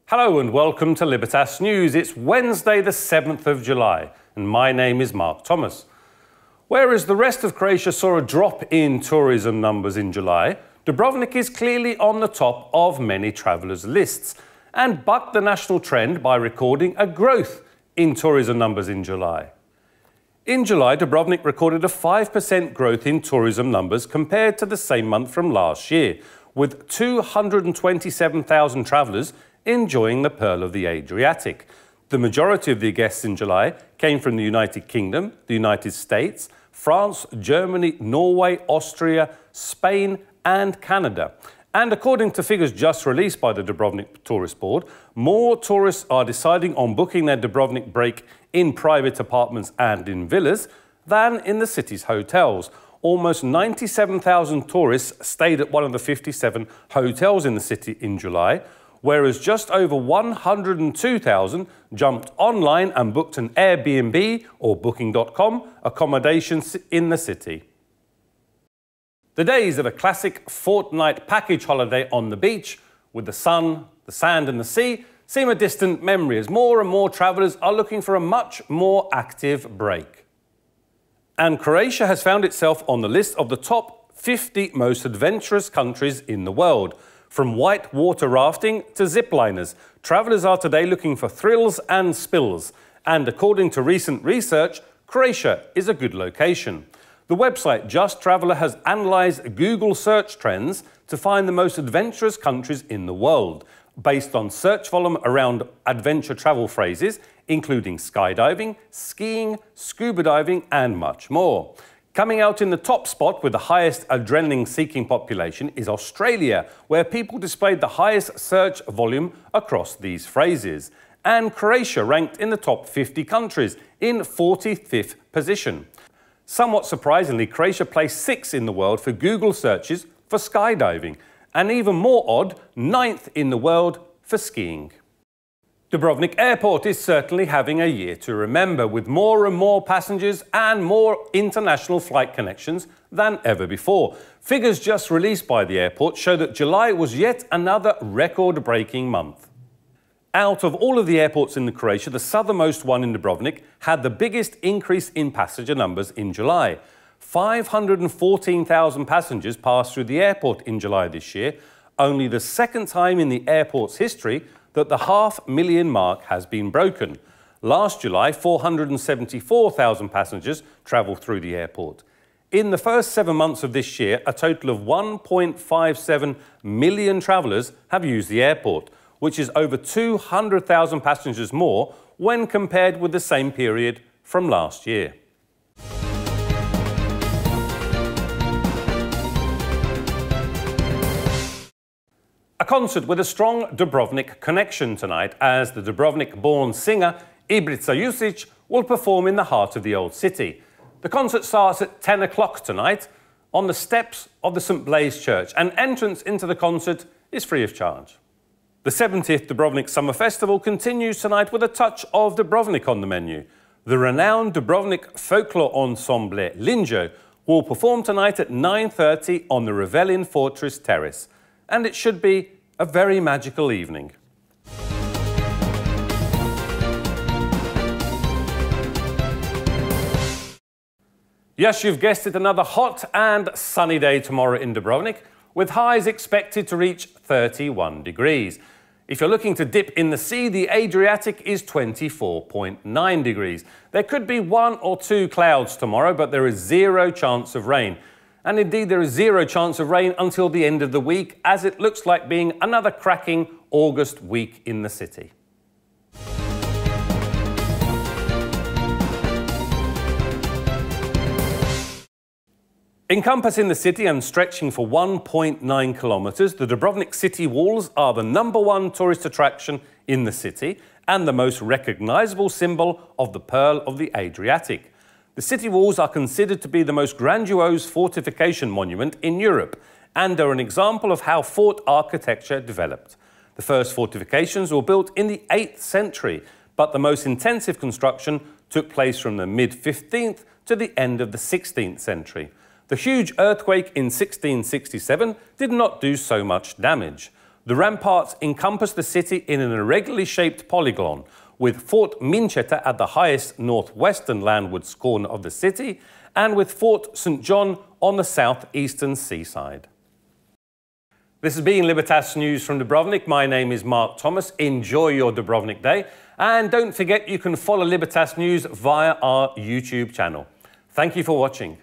Hello and welcome to Libertas News. It's Wednesday the 7th of July and my name is Mark Thomas. Whereas the rest of Croatia saw a drop in tourism numbers in July, Dubrovnik is clearly on the top of many travellers' lists and bucked the national trend by recording a growth in tourism numbers in July. In July, Dubrovnik recorded a 5% growth in tourism numbers compared to the same month from last year, with 227,000 travellers enjoying the Pearl of the Adriatic. The majority of the guests in July came from the United Kingdom, the United States, France, Germany, Norway, Austria, Spain and Canada. And according to figures just released by the Dubrovnik Tourist Board, more tourists are deciding on booking their Dubrovnik break in private apartments and in villas than in the city's hotels. Almost 97,000 tourists stayed at one of the 57 hotels in the city in July, whereas just over 102,000 jumped online and booked an Airbnb or Booking.com accommodations in the city. The days of a classic fortnight package holiday on the beach with the sun, the sand and the sea seem a distant memory as more and more travellers are looking for a much more active break. And Croatia has found itself on the list of the top 50 most adventurous countries in the world. From white water rafting to zipliners, travellers are today looking for thrills and spills. And according to recent research, Croatia is a good location. The website Just Traveller has analysed Google search trends to find the most adventurous countries in the world, based on search volume around adventure travel phrases, including skydiving, skiing, scuba diving and much more. Coming out in the top spot with the highest adrenaline-seeking population is Australia, where people displayed the highest search volume across these phrases. And Croatia ranked in the top 50 countries in 45th position. Somewhat surprisingly, Croatia placed 6th in the world for Google searches for skydiving, and even more odd, 9th in the world for skiing. Dubrovnik Airport is certainly having a year to remember, with more and more passengers and more international flight connections than ever before. Figures just released by the airport show that July was yet another record-breaking month. Out of all of the airports in Croatia, the southernmost one in Dubrovnik had the biggest increase in passenger numbers in July. 514,000 passengers passed through the airport in July this year, only the second time in the airport's history that the 500,000 mark has been broken. Last July, 474,000 passengers travelled through the airport. In the first 7 months of this year, a total of 1.57 million travellers have used the airport, which is over 200,000 passengers more when compared with the same period from last year. A concert with a strong Dubrovnik connection tonight, as the Dubrovnik-born singer Ibrica Jusic will perform in the heart of the old city. The concert starts at 10 o'clock tonight on the steps of the St Blaise Church, and entrance into the concert is free of charge. The 70th Dubrovnik Summer Festival continues tonight with a touch of Dubrovnik on the menu. The renowned Dubrovnik folklore ensemble Linjo will perform tonight at 9:30 on the Revelin Fortress Terrace. And it should be a very magical evening. Yes, you've guessed it, another hot and sunny day tomorrow in Dubrovnik, with highs expected to reach 31 degrees. If you're looking to dip in the sea, the Adriatic is 24.9 degrees. There could be 1 or 2 clouds tomorrow, but there is 0 chance of rain. And indeed, there is 0 chance of rain until the end of the week, as it looks like being another cracking August week in the city. Encompassing the city and stretching for 1.9 kilometres, the Dubrovnik city walls are the #1 tourist attraction in the city and the most recognisable symbol of the Pearl of the Adriatic. The city walls are considered to be the most grandiose fortification monument in Europe and are an example of how fort architecture developed. The first fortifications were built in the 8th century, but the most intensive construction took place from the mid-15th to the end of the 16th century. The huge earthquake in 1667 did not do so much damage. The ramparts encompass the city in an irregularly shaped polygon, with Fort Mincheta at the highest northwestern landwards corner of the city and with Fort St. John on the southeastern seaside. This has been Libertas News from Dubrovnik. My name is Mark Thomas. Enjoy your Dubrovnik day. And don't forget you can follow Libertas News via our YouTube channel. Thank you for watching.